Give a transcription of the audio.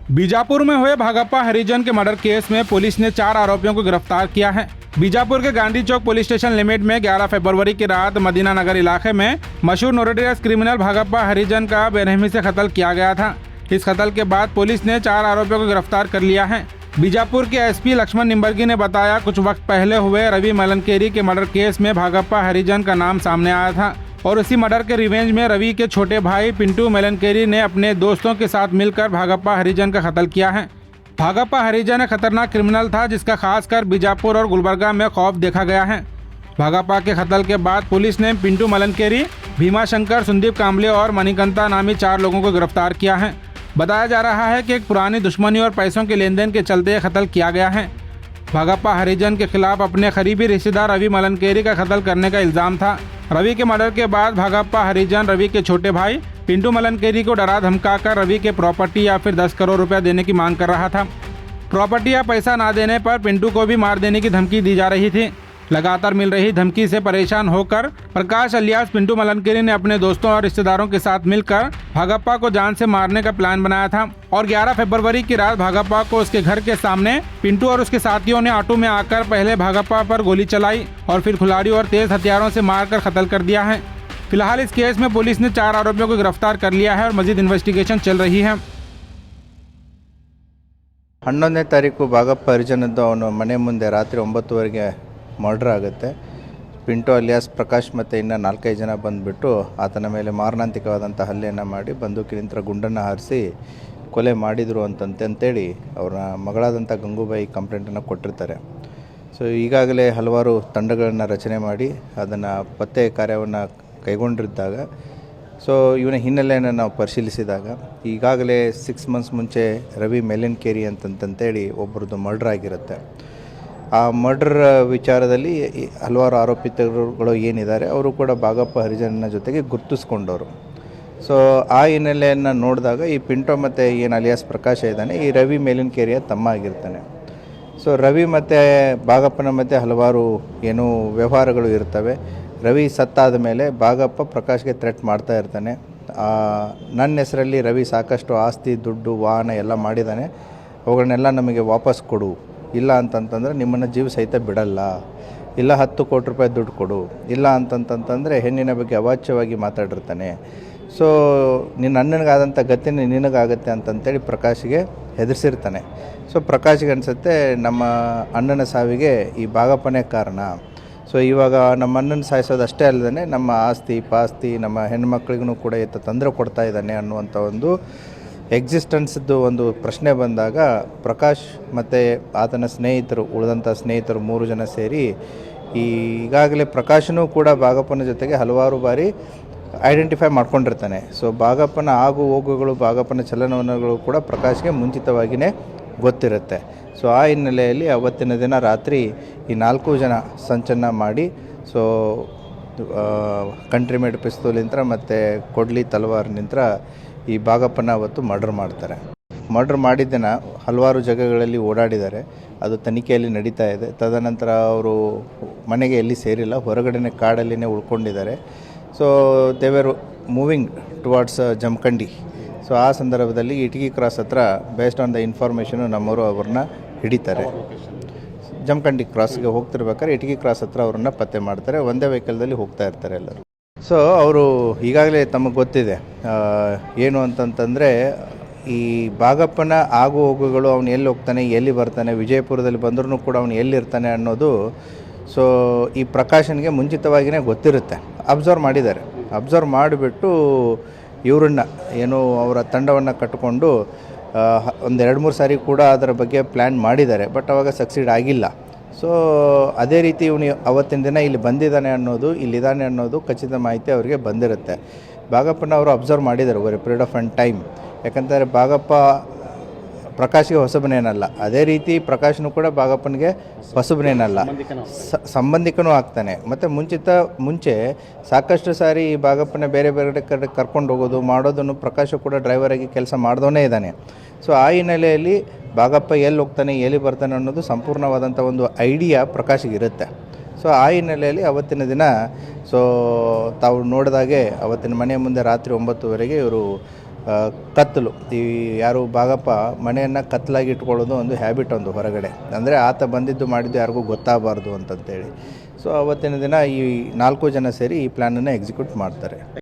बीजापुर में हुए भागप्पा हरिजन के मर्डर केस में पुलिस ने 4 आरोपियों को गिरफ्तार किया है। बीजापुर के गांधी चौक पुलिस स्टेशन लिमिट में 11 फरवरी की रात मदीना नगर इलाके में मशहूर नोटोरियस क्रिमिनल भागप्पा हरिजन का बेरहमी से कत्ल किया गया था। इस कत्ल के बाद पुलिस ने 4 आरोपियों को गिरफ्तार कर लिया है। बीजापुर के एसपी लक्ष्मण निंबर्गी ने बताया, कुछ वक्त पहले हुए रवि मलनकेरी के मर्डर केस में भागप्पा हरिजन का नाम सामने आया था और उसी मर्डर के रिवेंज में रवि के छोटे भाई पिंटू मलनकेरी ने अपने दोस्तों के साथ मिलकर भागप्पा हरिजन का कत्ल किया है। भागप्पा हरिजन एक खतरनाक क्रिमिनल था जिसका खासकर बीजापुर और गुलबर्गा में खौफ देखा गया है। भागप्पा के कत्ल के बाद पुलिस ने पिंटू मलनकेरी, भीमा शंकर, संदीप कांबले और मणिकंता नामी 4 लोगों को गिरफ्तार किया है। बताया जा रहा है कि एक पुरानी दुश्मनी और पैसों के लेन देन के चलते यह कत्ल किया गया है। भागप्पा हरिजन के खिलाफ अपने करीबी रिश्तेदार रवि मलनकेरी का कत्ल करने का इल्जाम था। रवि के मर्डर के बाद भागप्पा हरिजन रवि के छोटे भाई पिंटू मलनकेरी को डरा धमकाकर रवि के प्रॉपर्टी या फिर 10 करोड़ रुपया देने की मांग कर रहा था। प्रॉपर्टी या पैसा ना देने पर पिंटू को भी मार देने की धमकी दी जा रही थी। लगातार मिल रही धमकी से परेशान होकर प्रकाश अलियास पिंटू मलनकेरी ने अपने दोस्तों और रिश्तेदारों के साथ मिलकर भागप्पा को जान से मारने का प्लान बनाया था और 11 फरवरी की रात भागप्पा को उसके घर के सामने पिंटू और उसके साथियों ने ऑटो में आकर पहले भागप्पा पर गोली चलाई और फिर खुलाड़ी और तेज हथियारों से मारकर कत्ल कर दिया है। फिलहाल इस केस में पुलिस ने 4 आरोपियों को गिरफ्तार कर लिया है और मजीद इन्वेस्टिगेशन चल रही है। 11ನೇ ತಾರೀಕು ಭಾಗಪ್ಪ ಹರಿಜನದ್ದು ಅವನ ಮನೆ ಮುಂದೆ ರಾತ್ರಿ 9 ಮರ್ಡರ್ ಆಗುತ್ತೆ. ಪಿಂಟು ಅಲಿಯಾಸ್ ಪ್ರಕಾಶ್ ಮತ್ತು ಇನ್ನು 4-5 ಜನ ಬಂದುಬಿಟ್ಟು ಆತನ ಮೇಲೆ ಮಾರಣಾಂತಿಕವಾದಂಥ ಹಲ್ಲೆಯನ್ನು ಮಾಡಿ ಬಂದೂಕಿನಿಂದ ಗುಂಡನ್ನು ಹಾರಿಸಿ ಕೊಲೆ ಮಾಡಿದರು ಅಂತೇಳಿ ಅವರ ಮಗಳಾದಂಥ ಗಂಗೂಬಾಯಿ ಕಂಪ್ಲೇಂಟನ್ನು ಕೊಟ್ಟಿರ್ತಾರೆ. ಸೊ ಈಗಾಗಲೇ ಹಲವಾರು ತಂಡಗಳನ್ನು ರಚನೆ ಮಾಡಿ ಅದನ್ನು ಪತ್ತೆ ಕಾರ್ಯವನ್ನು ಕೈಗೊಂಡಿದ್ದಾಗ ಸೊ ಇವನ ಹಿನ್ನೆಲೆಯನ್ನು ನಾವು ಪರಿಶೀಲಿಸಿದಾಗ ಈಗಾಗಲೇ 6 ಮಂತ್ಸ್ ಮುಂಚೆ ರವಿ ಮೆಲನ್ಕೇರಿ ಅಂತಂತೇಳಿ ಒಬ್ಬರದ್ದು ಮರ್ಡರ್ ಆಗಿರುತ್ತೆ. ಆ ಮರ್ಡರ್ ವಿಚಾರದಲ್ಲಿ ಹಲವಾರು ಆರೋಪಿತರುಗಳು ಏನಿದ್ದಾರೆ ಅವರು ಕೂಡ ಭಾಗಪ್ಪ ಹರಿಜನ ಜೊತೆಗೆ ಗುರುತಿಸ್ಕೊಂಡವರು. ಸೊ ಆ ಹಿನ್ನೆಲೆಯನ್ನು ನೋಡಿದಾಗ ಈ ಪಿಂಟೋ ಮತ್ತು ಏನು ಅಲಿಯಾಸ್ ಪ್ರಕಾಶ ಇದ್ದಾನೆ ಈ ರವಿ ಮೆಲನ್ಕೇರಿಯ ತಮ್ಮ ಆಗಿರ್ತಾನೆ. ಸೊ ರವಿ ಮತ್ತು ಭಾಗಪ್ಪನ ಮಧ್ಯೆ ಹಲವಾರು ಏನು ವ್ಯವಹಾರಗಳು ಇರ್ತವೆ. ರವಿ ಸತ್ತಾದ ಮೇಲೆ ಭಾಗಪ್ಪ ಪ್ರಕಾಶ್ಗೆ ಥ್ರೆಟ್ ಮಾಡ್ತಾ ಇರ್ತಾನೆ. ನನ್ನ ಹೆಸರಲ್ಲಿ ರವಿ ಸಾಕಷ್ಟು ಆಸ್ತಿ, ದುಡ್ಡು, ವಾಹನ ಎಲ್ಲ ಮಾಡಿದ್ದಾನೆ, ಅವುಗಳನ್ನೆಲ್ಲ ನಮಗೆ ವಾಪಸ್ ಕೊಡು, ಇಲ್ಲ ಅಂತಂತಂದರೆ ನಿಮ್ಮನ್ನು ಜೀವ ಸಹಿತ ಬಿಡಲ್ಲ, ಇಲ್ಲ 10 ಕೋಟಿ ರೂಪಾಯಿ ದುಡ್ಡು ಕೊಡು, ಇಲ್ಲ ಅಂತಂತಂದರೆ ಹೆಣ್ಣಿನ ಬಗ್ಗೆ ಅವಾಚ್ಯವಾಗಿ ಮಾತಾಡಿರ್ತಾನೆ. ಸೊ ನಿನ್ನ ಅಣ್ಣನಿಗಾದಂಥ ಗತಿ ನಿನಗಾಗತ್ತೆ ಅಂತಂತೇಳಿ ಪ್ರಕಾಶ್ಗೆ ಹೆದರಿಸಿರ್ತಾನೆ. ಸೊ ಪ್ರಕಾಶ್ಗೆ ಅನಿಸುತ್ತೆ ನಮ್ಮ ಅಣ್ಣನ ಸಾವಿಗೆ ಈ ಭಾಗಪ್ಪನೇ ಕಾರಣ. ಸೊ ಇವಾಗ ನಮ್ಮ ಅಣ್ಣನ ಸಾಯಿಸೋದು ಅಷ್ಟೇ ಅಲ್ಲದೆ ನಮ್ಮ ಆಸ್ತಿ ಪಾಸ್ತಿ ನಮ್ಮ ಹೆಣ್ಮಕ್ಳಿಗೂ ಕೂಡ ತೊಂದರೆ ಕೊಡ್ತಾ ಇದ್ದಾನೆ ಅನ್ನುವಂಥ ಒಂದು ಎಕ್ಸಿಸ್ಟೆನ್ಸ್ದು ಒಂದು ಪ್ರಶ್ನೆ ಬಂದಾಗ ಪ್ರಕಾಶ್ ಮತ್ತು ಆತನ ಸ್ನೇಹಿತರು, ಉಳಿದಂಥ ಸ್ನೇಹಿತರು 3 ಜನ ಸೇರಿ ಈಗಾಗಲೇ ಪ್ರಕಾಶನೂ ಕೂಡ ಭಾಗಪ್ಪನ ಜೊತೆಗೆ ಹಲವಾರು ಬಾರಿ ಐಡೆಂಟಿಫೈ ಮಾಡ್ಕೊಂಡಿರ್ತಾನೆ. ಸೊ ಭಾಗಪ್ಪನ ಆಗು ಹೋಗುಗಳು, ಭಾಗಪ್ಪನ ಚಲನವಲನಗಳು ಕೂಡ ಪ್ರಕಾಶ್ಗೆ ಮುಂಚಿತವಾಗಿಯೇ ಗೊತ್ತಿರುತ್ತೆ. ಸೊ ಆ ಹಿನ್ನೆಲೆಯಲ್ಲಿ ಅವತ್ತಿನ ದಿನ ರಾತ್ರಿ ಈ 4 ಜನ ಸಂಚನ್ನು ಮಾಡಿ ಸೊ ಕಂಟ್ರಿ ಮೇಡ್ ಪಿಸ್ತೂಲಿಂದ ಮತ್ತು ಕೊಡ್ಲಿ ತಲವಾರ್ನಿಂದ ಈ ಭಾಗಪ್ಪನ ಅವತ್ತು ಮರ್ಡರ್ ಮಾಡ್ತಾರೆ. ಮರ್ಡರ್ ಮಾಡಿದ್ದನ ಹಲವಾರು ಜಾಗಗಳಲ್ಲಿ ಓಡಾಡಿದ್ದಾರೆ, ಅದು ತನಿಖೆಯಲ್ಲಿ ನಡೀತಾ ಇದೆ. ತದನಂತರ ಅವರು ಮನೆಗೆ ಎಲ್ಲಿ ಸೇರಿಲ್ಲ, ಹೊರಗಡೆ ಕಾಡಲ್ಲಿನೇ ಉಳ್ಕೊಂಡಿದ್ದಾರೆ. So they were moving towards Jamkhandi. So ಆ ಸಂದರ್ಭದಲ್ಲಿ ಇಟಗಿ ಕ್ರಾಸ್ ಹತ್ರ ಬೇಸ್ಡ್ ಆನ್ ದ ಇನ್ಫಾರ್ಮೇಷನು ನಮ್ಮವರು ಅವ್ರನ್ನ ಹಿಡಿತಾರೆ. ಜಮಖಂಡಿ ಕ್ರಾಸ್ಗೆ ಹೋಗ್ತಿರ್ಬೇಕಾದ್ರೆ ಇಟಗಿ ಕ್ರಾಸ್ ಹತ್ರ ಅವ್ರನ್ನ ಪತ್ತೆ ಮಾಡ್ತಾರೆ. ಒಂದೇ ವೆಹಿಕಲ್ದಲ್ಲಿ ಹೋಗ್ತಾ ಇರ್ತಾರೆ ಎಲ್ಲರೂ. ಸೊ ಅವರು ಈಗಾಗಲೇ ತಮಗೆ ಗೊತ್ತಿದೆ ಏನು ಅಂತಂತಂದರೆ ಈ ಭಾಗಪ್ಪನ ಆಗು ಹೋಗುಗಳು, ಅವನು ಎಲ್ಲಿ ಹೋಗ್ತಾನೆ, ಎಲ್ಲಿ ಬರ್ತಾನೆ, ವಿಜಯಪುರದಲ್ಲಿ ಬಂದ್ರೂ ಕೂಡ ಅವನು ಎಲ್ಲಿರ್ತಾನೆ ಅನ್ನೋದು ಸೊ ಈ ಪ್ರಕಾಶನ್ಗೆ ಮುಂಚಿತವಾಗಿಯೇ ಗೊತ್ತಿರುತ್ತೆ. ಅಬ್ಸರ್ವ್ ಮಾಡಿದ್ದಾರೆ. ಅಬ್ಸರ್ವ್ ಮಾಡಿಬಿಟ್ಟು ಇವರನ್ನ ಏನು ಅವರ ತಂಡವನ್ನು ಕಟ್ಟಿಕೊಂಡು ಒಂದು 2-3 ಸಾರಿ ಕೂಡ ಅದರ ಬಗ್ಗೆ ಪ್ಲ್ಯಾನ್ ಮಾಡಿದ್ದಾರೆ. ಬಟ್ ಅವಾಗ ಸಕ್ಸೀಡ್ ಆಗಿಲ್ಲ. ಸೊ ಅದೇ ರೀತಿ ಇವನು ಅವತ್ತಿನ ದಿನ ಇಲ್ಲಿ ಬಂದಿದ್ದಾನೆ ಅನ್ನೋದು, ಇಲ್ಲಿದ್ದಾನೆ ಅನ್ನೋದು ಖಚಿತ ಮಾಹಿತಿ ಅವರಿಗೆ ಬಂದಿರುತ್ತೆ. ಭಾಗಪ್ಪನ ಅವರು ಅಬ್ಸರ್ವ್ ಮಾಡಿದ್ದಾರೆ over A period of time. ಯಾಕಂದರೆ ಭಾಗಪ್ಪ ಪ್ರಕಾಶ್ಗೆ ಹೊಸಬನೇನಲ್ಲ, ಅದೇ ರೀತಿ ಪ್ರಕಾಶ್ನು ಕೂಡ ಭಾಗಪ್ಪನಿಗೆ ಹೊಸಬನೇನಲ್ಲ, ಸಂಬಂಧಿಕನೂ ಆಗ್ತಾನೆ. ಮತ್ತು ಮುಂಚೆ ಸಾಕಷ್ಟು ಸಾರಿ ಈ ಭಾಗಪ್ಪನ ಬೇರೆ ಕಡೆ ಕರ್ಕೊಂಡು ಹೋಗೋದು ಮಾಡೋದನ್ನು ಪ್ರಕಾಶ್ ಕೂಡ ಡ್ರೈವರಾಗಿ ಕೆಲಸ ಮಾಡಿದವನೇ ಇದ್ದಾನೆ. ಸೊ ಆ ಹಿನ್ನೆಲೆಯಲ್ಲಿ ಭಾಗಪ್ಪ ಎಲ್ಲಿ ಹೋಗ್ತಾನೆ, ಎಲ್ಲಿ ಬರ್ತಾನೆ ಅನ್ನೋದು ಸಂಪೂರ್ಣವಾದಂಥ ಒಂದು ಐಡಿಯಾ ಪ್ರಕಾಶ್ಗೆ ಇರುತ್ತೆ. ಸೊ ಆ ಹಿನ್ನೆಲೆಯಲ್ಲಿ ಅವತ್ತಿನ ದಿನ ಸೊ ತಾವು ನೋಡಿದಾಗೆ ಅವತ್ತಿನ ಮನೆಯ ಮುಂದೆ ರಾತ್ರಿ 9 ಗಂಟೆಗೆ ಇವರು ಕತ್ತಲು. ಈ ಯಾರು ಭಾಗಪ್ಪ ಮನೆಯನ್ನು ಕತ್ತಲಾಗಿ ಇಟ್ಕೊಳ್ಳೋದು ಒಂದು ಹ್ಯಾಬಿಟ್, ಒಂದು ಹೊರಗಡೆ, ಅಂದರೆ ಆತ ಬಂದಿದ್ದು ಮಾಡಿದ್ದು ಯಾರಿಗೂ ಗೊತ್ತಾಗಬಾರ್ದು ಅಂತಂತೇಳಿ. ಸೊ ಅವತ್ತಿನ ದಿನ ಈ 4 ಜನ ಸೇರಿ ಈ ಪ್ಲ್ಯಾನನ್ನು ಎಕ್ಸಿಕ್ಯೂಟ್ ಮಾಡ್ತಾರೆ.